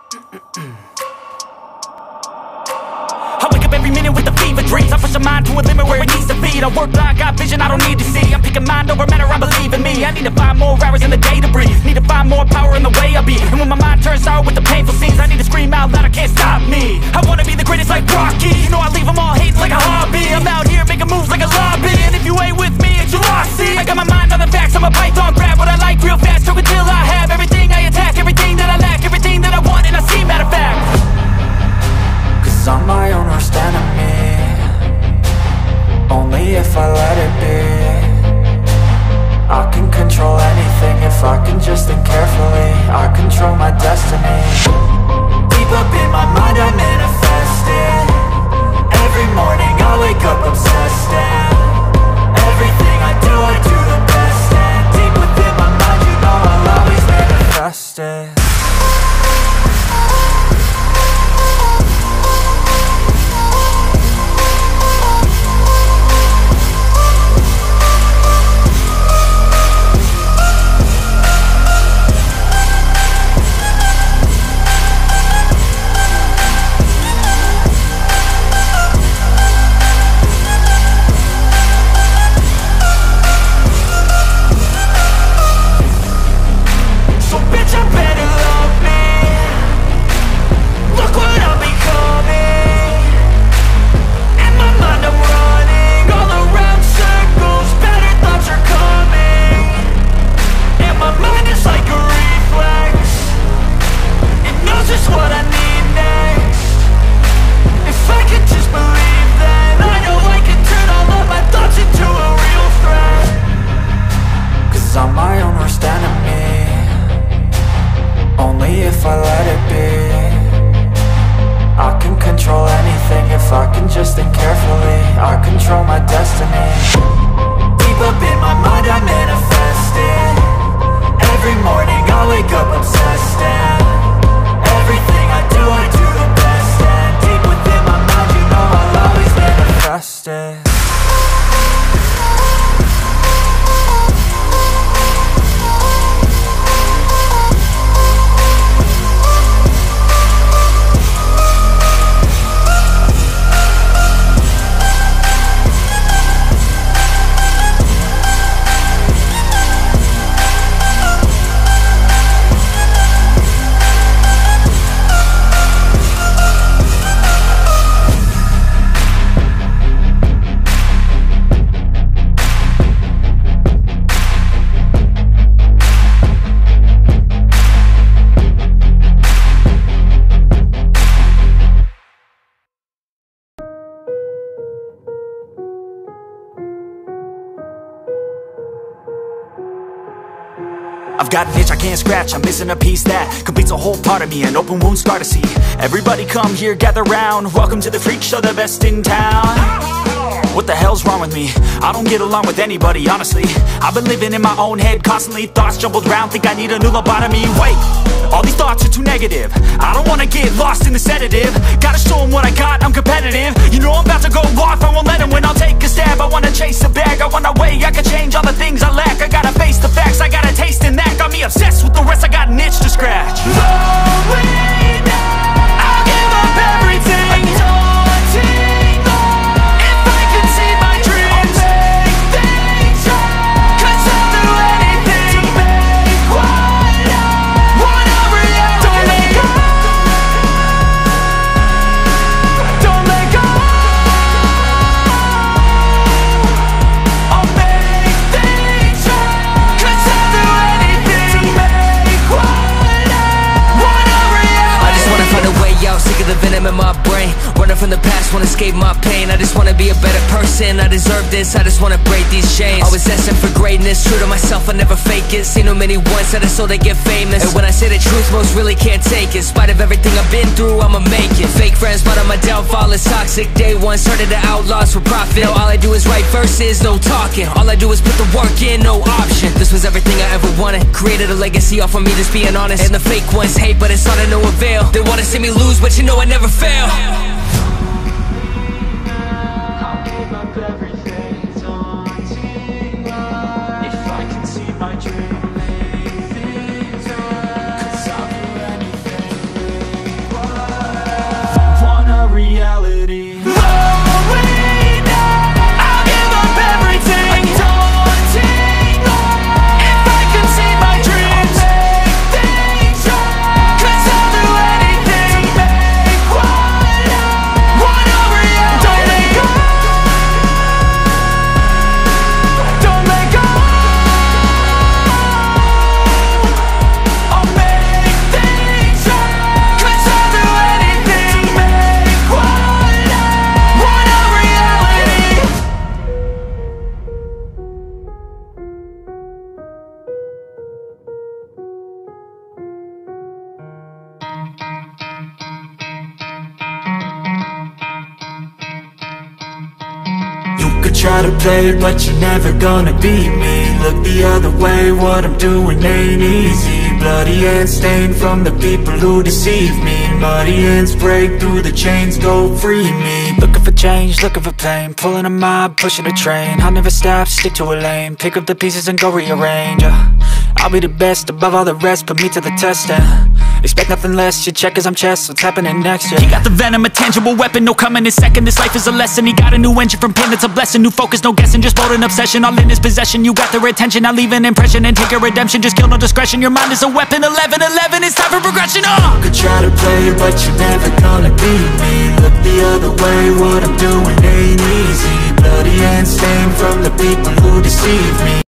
I wake up every minute with the fever dreams. I push my mind to a limit where it needs to feed. I work blind, got vision I don't need to see. I'm picking mind over matter, I believe in me. I need to find more hours in the day to breathe. Need to find more power in the way I be. And when my mind turns sour with the painful scenes, I need to scream out loud, I can't stop me. I wanna be the greatest like Rocky. You know I leave them all hating like a hobby. I'm out here making moves like a lobby. And if you ain't with me, it's your loss, see. I got my mind on the facts, I'm a python, grab what I like real fast. Choke until I have everything I attack, everything that I lack, everything that I want, and I see, matter of fact. Cause I'm my own worst enemy, only if I let it be. I can control anything if I can just think carefully. I control my destiny. Deep up in my mind I manifest it. Every morning I wake up obsessed, and everything I do the best. And deep within my mind you know I'll always manifest it. I've got an itch I can't scratch, I'm missing a piece that completes a whole part of me, an open wound scar to see. Everybody come here, gather round, welcome to the freak show, the best in town. What the hell's wrong with me? I don't get along with anybody, honestly. I've been living in my own head constantly, thoughts jumbled round, think I need a new lobotomy. Wait, all these thoughts are too negative. I don't wanna get lost in the sedative. Gotta show them what I got, I'm competitive. You know I'm about to go off, I won't let them win. I'll take a stab, I wanna chase a bag. I wanna weigh, I can change all the things I lack. I gotta face the facts, I got a taste in that. Got me obsessed with the rest, I got an itch to scratch. Lonely now, I'll give up everything. daunting all. If I could see my dreams, I'll make things right. 'cause I'll do anything To make what I want a reality. Don't let go. Don't let go. I'll make things right. 'Cause I'll do anything To make what I want a reality. I just wanna find a way out, sick of the venom in my brain. Running from the past, wanna escape my pain. I just wanna be a better person, I deserve this. I just wanna break these chains. Always asking for greatness, true to myself, I never fake it. Seen too many once that I so they get famous. And when I say the truth, most really can't take it. In spite of everything I've been through, I'ma make it. Fake friends, but on my downfall is toxic. Day one, started the outlaws for profit. Now all I do is write verses, no talking. All I do is put the work in, no option. This was everything I ever wanted. Created a legacy off of me, just being honest. And the fake ones hate, but it's all to no avail. They wanna see me lose, but you know I never fail. I'll give up everything, daunting all. If I can see my dream, make things right. 'Cause I'll do anything. try to play, but you're never gonna beat me. Look the other way, what I'm doing ain't easy. Bloody hands stained from the people who deceive me. Muddy hands break through the chains, go free me. Looking for change, looking for pain, pulling a mob, pushing a train. I'll never stop, stick to a lane, pick up the pieces and go rearrange. I'll be the best above all the rest, put me to the test and expect nothing less. Your check is I'm chess, what's happening next? He got the venom, a tangible weapon, no coming in second. This life is a lesson, he got a new engine from pain, that's a blessing. New focus, no guessing, just bold and obsession, all in his possession. You got their attention, I'll leave an impression and take your redemption. Just kill, no discretion, your mind is a weapon. 11-11, it's time for progression. Could try to play, but you're never gonna beat me. Look the other way, what I'm doing ain't easy. Bloody hands stained from the people who deceive me.